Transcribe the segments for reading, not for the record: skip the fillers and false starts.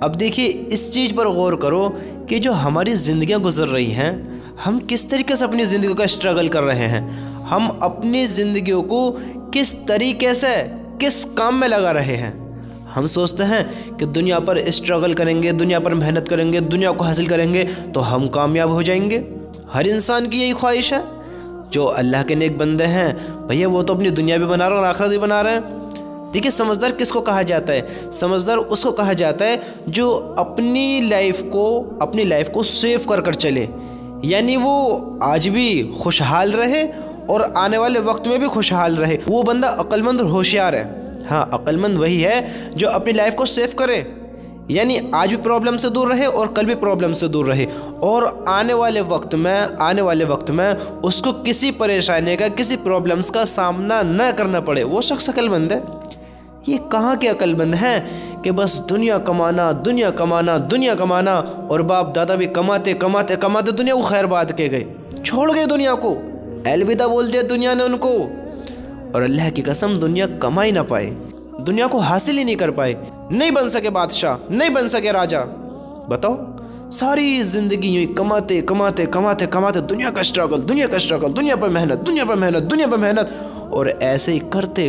अब देखिए इस चीज़ पर गौर करो कि जो हमारी ज़िंदगियाँ गुजर रही हैं, हम किस तरीके से अपनी ज़िंदगी का स्ट्रगल कर रहे हैं, हम अपनी ज़िंदगियों को किस तरीके से किस काम में लगा रहे हैं। हम सोचते हैं कि दुनिया पर स्ट्रगल करेंगे, दुनिया पर मेहनत करेंगे, दुनिया को हासिल करेंगे तो हम कामयाब हो जाएंगे। हर इंसान की यही ख्वाहिश है। जो अल्लाह के नेक बंदे हैं भैया वो तो अपनी दुनिया भी बना रहे हैं और आखिरत भी बना रहे हैं। देखिए समझदार किसको कहा जाता है? समझदार उसको कहा जाता है जो अपनी लाइफ को सेव कर चले, यानी वो आज भी खुशहाल रहे और आने वाले वक्त में भी खुशहाल रहे। वो बंदा अक्लमंद और होशियार है। हाँ, अक्लमंद वही है जो अपनी लाइफ को सेव करे, यानी आज भी प्रॉब्लम से दूर रहे और कल भी प्रॉब्लम से दूर रहे, और आने वाले वक्त में उसको किसी परेशानी का, किसी प्रॉब्लम्स का सामना न करना पड़े। वो शख्स अक्लमंद है। ये कहाँ के अक्लमंद हैं कि बस दुनिया कमाना और बाप दादा भी कमाते दुनिया को खैरबाद के गए, छोड़ गए दुनिया को, अलविदा बोल दिया दुनिया ने उनको। और अल्लाह की कसम दुनिया कमा ही ना पाए, दुनिया को हासिल ही नहीं कर पाए, नहीं बन सके बादशाह, नहीं बन सके राजा। बताओ, सारी ज़िंदगी यूँ कमाते दुनिया का स्ट्रगल, दुनिया पर मेहनत, और ऐसे ही करते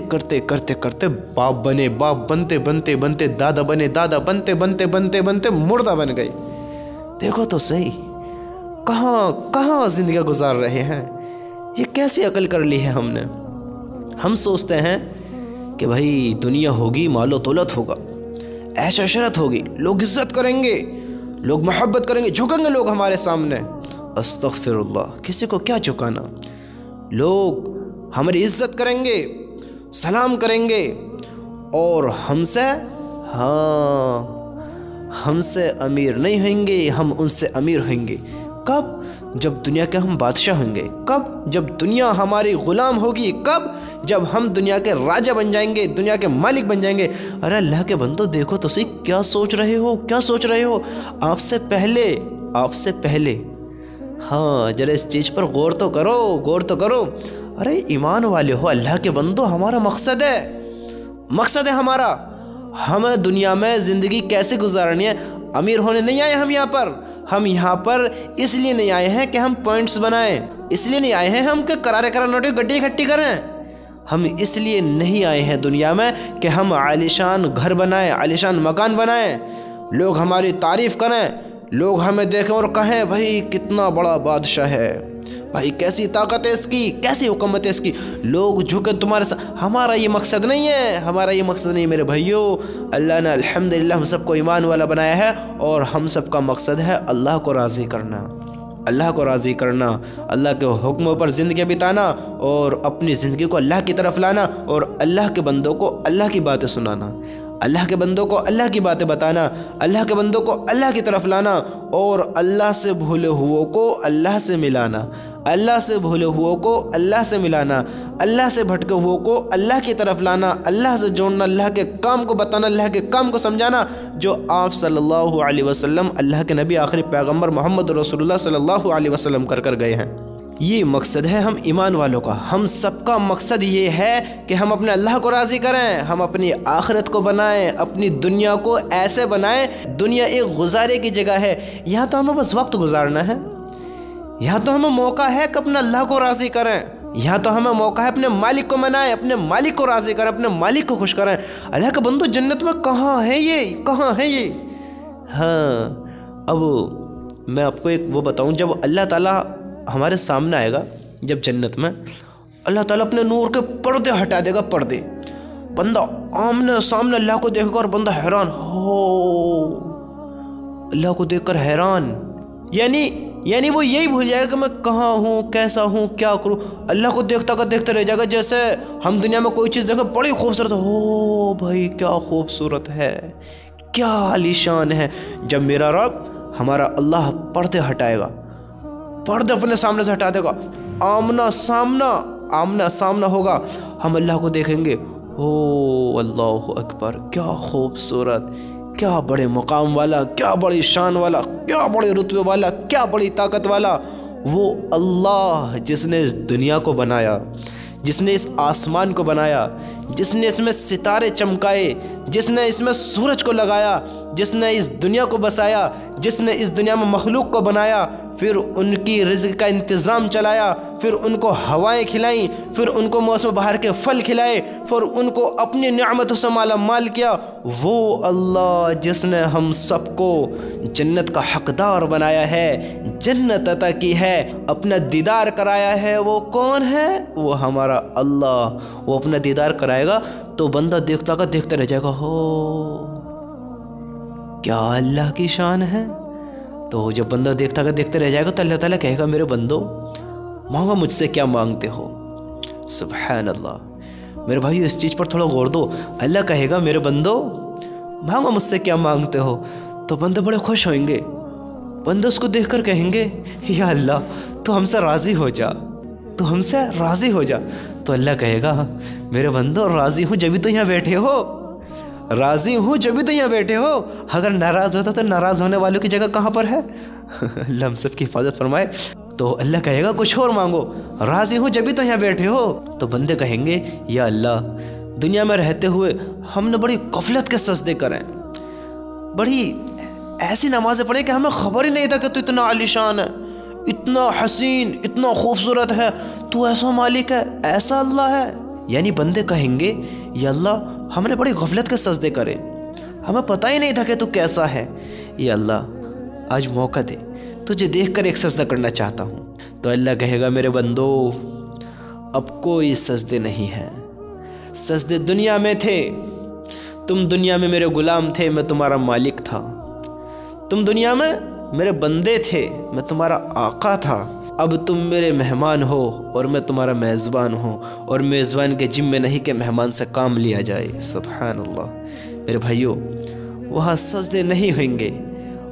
बाप बनते दादा बनते मुर्दा बन गए। देखो तो सही, कहाँ ज़िंदगी गुजार रहे हैं। ये कैसी अकल कर ली है हमने। हम सोचते हैं कि भाई दुनिया होगी, मालो दौलत होगा, ऐश अशरत होगी, लोग इज्जत करेंगे, लोग मोहब्बत करेंगे, झुकेंगे लोग हमारे सामने। अस्तगफिरुल्लाह, किसी को क्या झुकाना। लोग हमारी इज्जत करेंगे, सलाम करेंगे, और हमसे अमीर नहीं होंगे, हम उनसे अमीर होंगे। कब? जब दुनिया के हम बादशाह होंगे। कब? जब दुनिया हमारी ग़ुलाम होगी। कब? जब हम दुनिया के राजा बन जाएंगे, दुनिया के मालिक बन जाएंगे। अरे अल्लाह के बंदो, देखो तो सही, क्या सोच रहे हो? आपसे पहले हाँ, जरा इस चीज़ पर गौर तो करो। अरे ईमान वाले हो, अल्लाह के बंदो, हमारा मकसद है हमारा, हमें दुनिया में ज़िंदगी कैसे गुजारनी है। अमीर होने नहीं आए हम यहाँ पर इसलिए नहीं आए हैं कि हम पॉइंट्स बनाएं, इसलिए नहीं आए हैं हम कि करारे नोटे गड्डी इकट्ठी करें। हम इसलिए नहीं आए हैं दुनिया में कि हम आलीशान घर बनाएं, आलीशान मकान बनाएं, लोग हमारी तारीफ़ करें, लोग हमें देखें और कहें भाई कितना बड़ा बादशाह है, भाई कैसी ताकत है इसकी, कैसी हुकूमत है इसकी, लोग झुके तुम्हारे साथ। हमारा ये मकसद नहीं है मेरे भाइयों। अल्लाह ने अल्हम्दुलिल्लाह हम सबको ईमान वाला बनाया है, और हम सबका मकसद है अल्लाह को राज़ी करना, अल्लाह के हुक्मों पर ज़िंदगी बिताना, और अपनी ज़िंदगी को अल्लाह की तरफ लाना, और अल्लाह के बंदों को अल्लाह की बातें सुनाना, अल्लाह के बंदों को अल्लाह की बातें बताना, अल्लाह के बंदों को अल्लाह की तरफ लाना, और अल्लाह से भूले हुओं को अल्लाह से मिलाना, अल्लाह से भटके हुओं को अल्लाह की तरफ लाना, अल्लाह से जोड़ना, अल्लाह के काम को बताना, अल्लाह के काम को समझाना, जो आप सल्लल्लाहु अलैहि वसल्लम, अल्लाह के नबी आखिरी पैगंबर मोहम्मद रसूलुल्लाह सल्लल्लाहु अलैहि वसल्लम कर गए हैं। ये मकसद है हम ईमान वालों का। हम सबका मकसद ये है कि हम अपने अल्लाह को राज़ी करें, हम अपनी आखिरत को बनाएं, अपनी दुनिया को ऐसे बनाएं। दुनिया एक गुजारे की जगह है, यहाँ तो हमें बस वक्त गुजारना है, यहाँ तो हमें मौका है कि अपने अल्लाह को राज़ी करें, यहाँ तो हमें मौका है अपने मालिक को मनाएं, अपने मालिक को राज़ी करें, अपने मालिक को खुश करें। अल्लाह का बंदो, जन्नत में कहाँ है ये? हाँ, अब मैं आपको एक वो बताऊँ, जब अल्लाह ताला हमारे सामने आएगा, जब जन्नत में अल्लाह ताला अपने नूर के पर्दे हटा देगा, बंदा आमने सामने अल्लाह को देखेगा और बंदा हैरान हो, अल्लाह को देखकर हैरान, यानी वो यही भूल जाएगा कि मैं कहाँ हूँ, कैसा हूँ, क्या करूँ। अल्लाह को देखते रह जाएगा। जैसे हम दुनिया में कोई चीज़ देखें बड़ी खूबसूरत, हो भाई क्या खूबसूरत है, क्या आलीशान है। जब मेरा रब, हमारा अल्लाह पर्दे हटाएगा, पर्दे अपने सामने से हटा देगा, आमना सामना होगा, हम अल्लाह को देखेंगे। ओ अल्लाह अकबर, क्या खूबसूरत, क्या बड़े मुकाम वाला, क्या बड़ी शान वाला, क्या बड़े रुतबे वाला, क्या बड़ी ताकत वाला वो अल्लाह, जिसने इस दुनिया को बनाया, जिसने इस आसमान को बनाया, जिसने इसमें सितारे चमकाए, जिसने इसमें सूरज को लगाया, जिसने इस दुनिया को बसाया, जिसने इस दुनिया में मखलूक को बनाया, फिर उनकी रिज़्क़ का इंतज़ाम चलाया, फिर उनको हवाएं खिलाई, फिर उनको मौसम बहार के फल खिलाए, फिर उनको अपनी नेमतों से माला माल किया, वो अल्लाह जिसने हम सबको जन्नत का हकदार बनाया है, जन्नत अता की है, अपना दीदार कराया है, वो कौन है? वो हमारा अल्लाह। वो अपना दीदार कराएगा तो बंदा देखता का देखते रह जाएगा, हो क्या अल्लाह की शान है। तो जब बंदा देखता का देखते रह जाएगा तो अल्लाह ताला कहेगा, मेरे बंदो मांगो मुझसे क्या मांगते हो। सुभान अल्लाह। मेरे भाई इस चीज़ पर थोड़ा गौर दो। अल्लाह कहेगा, मेरे बंदो मांगो मुझसे क्या मांगते हो। तो बंदे बड़े खुश होंगे, बंदे उसको देखकर कहेंगे, या अल्लाह तो हमसे राज़ी हो जा, तो हमसे राज़ी हो जा। तो अल्लाह कहेगा, मेरे बंदो राज़ी हूँ जब भी तो यहाँ बैठे हो, राज़ी हूँ जब भी तो यहाँ बैठे हो। अगर नाराज़ होता तो नाराज़ होने वालों की जगह कहाँ पर है। अल्लाह हम सब की हिफाजत फरमाए। तो अल्लाह कहेगा, कुछ और मांगो, राज़ी हूँ जब भी तो यहाँ बैठे हो। तो बंदे कहेंगे, या अल्लाह दुनिया में रहते हुए हमने बड़ी गफलत के सजदे करें, बड़ी ऐसी नमाज़ें पढ़ी कि हमें खबर ही नहीं था कि तू इतना आलीशान है, इतना हसीन, इतना खूबसूरत है, तू ऐसा मालिक है, ऐसा अल्लाह है। यानी बंदे कहेंगे, या अल्लाह हमने बड़ी गफलत के सजदे करे, हमें पता ही नहीं था कि तू कैसा है। या अल्लाह आज मौका दे, तुझे देखकर एक सजदा करना चाहता हूँ। तो अल्लाह कहेगा, मेरे बंदो अब कोई सजदे नहीं हैं, सजदे दुनिया में थे, तुम दुनिया में मेरे गुलाम थे, मैं तुम्हारा मालिक था, तुम दुनिया में मेरे बंदे थे, मैं तुम्हारा आका था। अब तुम मेरे मेहमान हो और मैं तुम्हारा मेज़बान हूँ, और मेज़बान के जिम्मे नहीं कि मेहमान से काम लिया जाए। सुभान अल्लाह। मेरे भाइयों, वहाँ सजदे नहीं होंगे,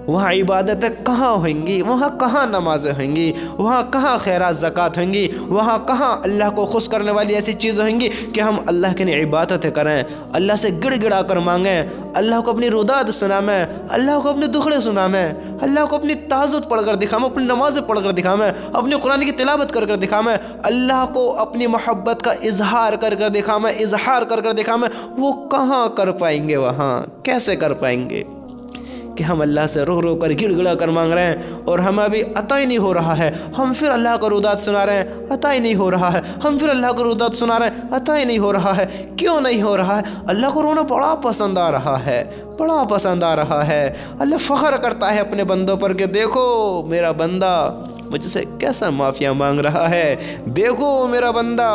वहाँ इबादतें कहाँ होंगी, वहाँ कहाँ नमाज़ें होंगी, वहाँ कहाँ खैरात ज़कात होंगी, वहाँ कहाँ अल्लाह को खुश करने वाली ऐसी चीज़ें होंगी कि हम अल्लाह के लिए इबादतें करें, अल्लाह से गिड़गिड़ा कर मांगें, अल्लाह को अपनी रुदात सुनामें, अल्लाह को अपने दुखड़े सुनामें, अल्लाह को अपनी ताजुद पढ़कर दिखामें, अपनी नमाज़ें पढ़कर दिखामें, अपनी कुरान की तिलावत कर दिखामें, अल्लाह को अपनी मोहब्बत का इजहार कर दिखामें, इजहार कर दिखामें। वो कहाँ कर पाएंगे, वहाँ कैसे कर पाएंगे कि हम अल्लाह से रो रो कर गिड़गिड़ा कर मांग रहे हैं और हमें अभी अता ही नहीं हो रहा है, हम फिर अल्लाह को रुदात सुना रहे हैं, अता ही नहीं हो रहा है, हम फिर अल्लाह को रुदात सुना रहे हैं, अता ही नहीं हो रहा है। क्यों नहीं हो रहा है? अल्लाह को रोना बड़ा पसंद आ रहा है, बड़ा पसंद आ रहा है। अल्लाह फ़ख्र करता है अपने बंदों पर कि देखो मेरा बंदा मुझसे कैसा माफ़िया मांग रहा है, देखो मेरा बंदा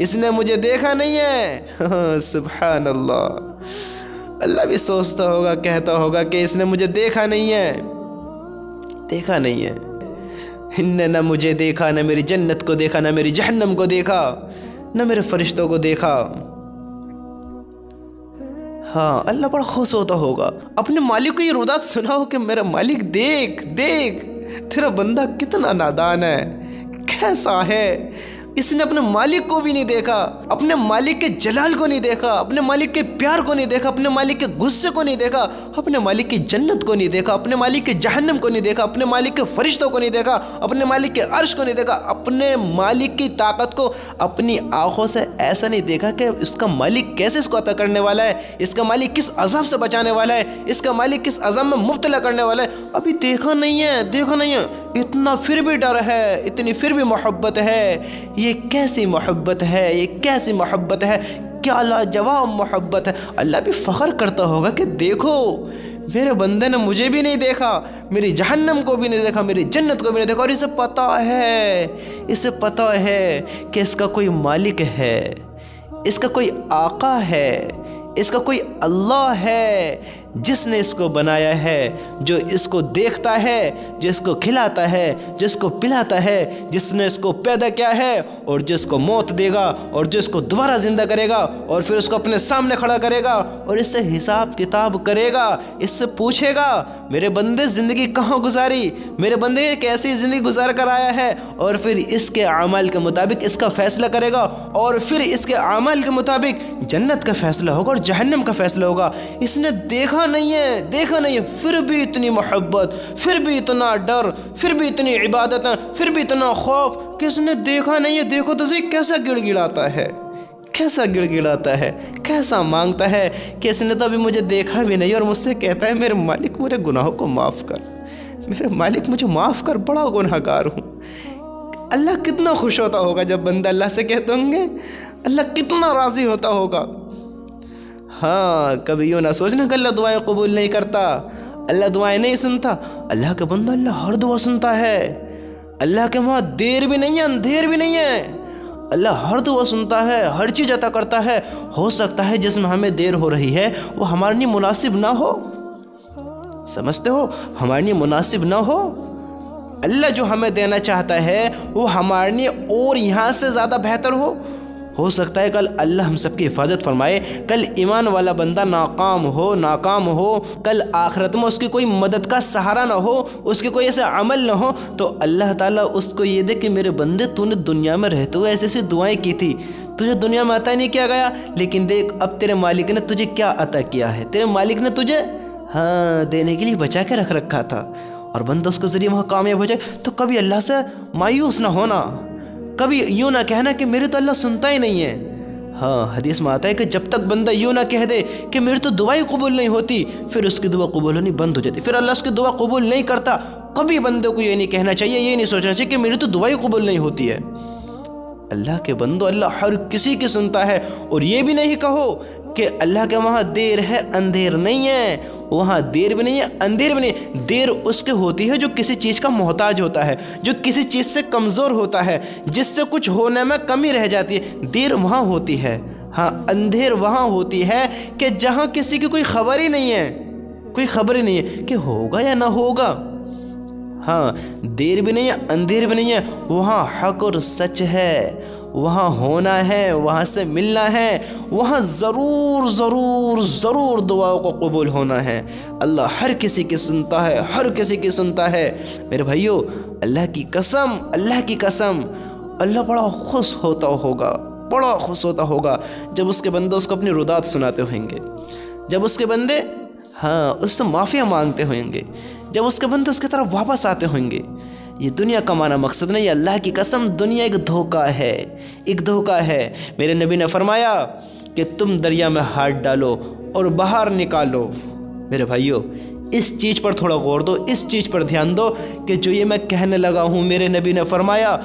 इसने मुझे देखा नहीं है। सुभान अल्लाह। अल्लाह भी सोचता होगा, कहता होगा कि इसने मुझे देखा नहीं है, देखा नहीं है, इनने न मुझे देखा, न मेरी जन्नत को देखा, न मेरी जहन्नम को देखा, न मेरे फरिश्तों को देखा। हाँ, अल्लाह बड़ा खुश होता होगा। अपने मालिक को ये रुदात सुनाओ कि मेरा मालिक देख देख तेरा बंदा कितना नादान है, कैसा है, इसने अपने मालिक को भी नहीं देखा, अपने मालिक के जलाल को नहीं देखा, अपने मालिक के प्यार को नहीं देखा, अपने मालिक के गुस्से को नहीं देखा, अपने मालिक की जन्नत को नहीं देखा, अपने मालिक के जहन्नम को नहीं देखा, अपने मालिक के फरिश्तों को नहीं देखा, अपने मालिक के अर्श को नहीं देखा, अपने मालिक की ताकत को अपनी आँखों से ऐसा नहीं देखा कि इसका मालिक कैसे इसको अता करने वाला है, इसका मालिक किस अज़ाब से बचाने वाला है, इसका मालिक किस अज़ाब में मुब्तला करने वाला है। अभी देखा नहीं है, देखा नहीं है, इतना फिर भी डर है, इतनी फिर भी मोहब्बत है। ये कैसी मोहब्बत है, ये कैसी मोहब्बत है, क्या लाजवाब मोहब्बत है। अल्लाह भी फ़ख्र करता होगा कि देखो मेरे बंदे ने मुझे भी नहीं देखा, मेरी जहन्नम को भी नहीं देखा, मेरी जन्नत को भी नहीं देखा, और इसे पता है, इसे पता है कि इसका कोई मालिक है, इसका कोई आका है, इसका कोई अल्लाह है जिसने इसको बनाया है, जो इसको देखता है, जो इसको खिलाता है, जो इसको पिलाता है, जिसने इसको पैदा किया है और जो इसको मौत देगा और जो इसको दोबारा ज़िंदा करेगा और फिर उसको अपने सामने खड़ा करेगा और इससे हिसाब किताब करेगा, इससे पूछेगा मेरे बंदे ज़िंदगी कहाँ गुजारी, मेरे बंदे कैसी ज़िंदगी गुजार कर आया है, और फिर इसके अमाल के मुताबिक इसका फ़ैसला करेगा और फिर इसके अमाल के मुताबिक जन्नत का फ़ैसला होगा और जहन्नम का फ़ैसला होगा। इसने देखा नहीं है, देखा नहीं है, फिर भी इतनी मोहब्बत, फिर भी इतना डर, फिर भी इतनी इबादतें, फिर भी इतना खौफ कि इसने देखा नहीं है। देखो तो सही कैसा गिड़गिड़ाता है, कैसा गिड़गिड़ाता है, कैसा मांगता है कि इसने तो अभी मुझे देखा भी नहीं और मुझसे कहता है मेरे मालिक मेरे गुनाहों को माफ़ कर, मेरे मालिक मुझे माफ़ कर, बड़ा गुनहगार हूँ। अल्लाह कितना खुश होता होगा जब बंदा अल्लाह से कहते होंगे, अल्लाह कितना राज़ी होता होगा। हाँ, कभी यूँ ना सोचना कि अल्लाह दुआएं कबूल नहीं करता, अल्लाह दुआएं नहीं सुनता। अल्लाह का बंदा, अल्लाह हर दुआ सुनता है। अल्लाह के वहाँ देर भी नहीं है, अंधेर भी नहीं है। अल्लाह हर दुआ सुनता है, हर चीज़ अता करता है। हो सकता है जिसमें हमें देर हो रही है वो हमारे लिए मुनासिब ना हो, समझते हो, हमारे लिए मुनासिब ना हो। अल्लाह जो हमें देना चाहता है वो हमारे लिए और यहाँ से ज़्यादा बेहतर हो सकता है कल अल्लाह हम सबकी हिफाजत फरमाए, कल ईमान वाला बंदा नाकाम हो, कल आखिरत में उसकी कोई मदद का सहारा ना हो, उसके कोई ऐसा अमल ना हो, तो अल्लाह ताला उसको ये दे कि मेरे बंदे तूने दुनिया में रहते हुए ऐसी ऐसी दुआएं की थी, तुझे दुनिया में अता नहीं किया गया, लेकिन देख अब तेरे मालिक ने तुझे क्या अता किया है। तेरे मालिक ने तुझे हाँ देने के लिए बचा के रख रखा था। और बंदा उसके ज़रिए वहाँ कामयाब हो जाए तो कभी अल्लाह से मायूस ना होना, कभी यूँ ना कहना कि मेरे तो अल्लाह सुनता ही नहीं है। हाँ, हदीस में आता है कि जब तक बंदा यूँ ना कह दे कि मेरी तो दुआ ही कबूल नहीं होती, फिर उसकी दुआ कबूल होनी बंद हो जाती, फिर अल्लाह उसकी दुआ कबूल नहीं करता। कभी बंदे को ये नहीं कहना चाहिए, ये नहीं सोचना चाहिए कि मेरी तो दुआ ही कबूल नहीं होती है। अल्लाह के बंदो, अल्लाह हर किसी की सुनता है। और ये भी नहीं कहो कि अल्लाह के वहाँ देर है अंधेर नहीं है, वहाँ देर भी नहीं है अंधेर भी नहीं। देर उसके होती है जो किसी चीज़ का मोहताज होता है, जो किसी चीज़ से कमज़ोर होता है, जिससे कुछ होने में कमी रह जाती है, देर वहाँ होती है। हाँ, अंधेर वहाँ होती है कि जहाँ किसी की कोई खबर ही नहीं है, कोई खबर ही नहीं है कि होगा या ना होगा। हाँ, देर भी नहीं है अंधेर भी नहीं है, वहाँ हक और सच है, वहाँ होना है, वहाँ से मिलना है, वहाँ ज़रूर ज़रूर ज़रूर दुआओं को कबूल होना है। अल्लाह हर किसी की सुनता है, हर किसी की सुनता है। मेरे भाइयों, अल्लाह की कसम, अल्लाह की कसम, अल्लाह बड़ा खुश होता होगा, बड़ा खुश होता होगा जब उसके बंदे उसको अपनी रुदात सुनाते होंगे, जब उसके बंदे हाँ उससे माफ़िया मांगते होंगे, जब उसके बंदे उसकी तरफ वापस आते होंगे। ये दुनिया कमाना मकसद नहीं, अल्लाह की कसम दुनिया एक धोखा है, एक धोखा है। मेरे नबी ने फरमाया कि तुम दरिया में हाथ डालो और बाहर निकालो। मेरे भाइयों, इस चीज़ पर थोड़ा गौर दो, इस चीज़ पर ध्यान दो कि जो ये मैं कहने लगा हूँ, मेरे नबी ने फरमाया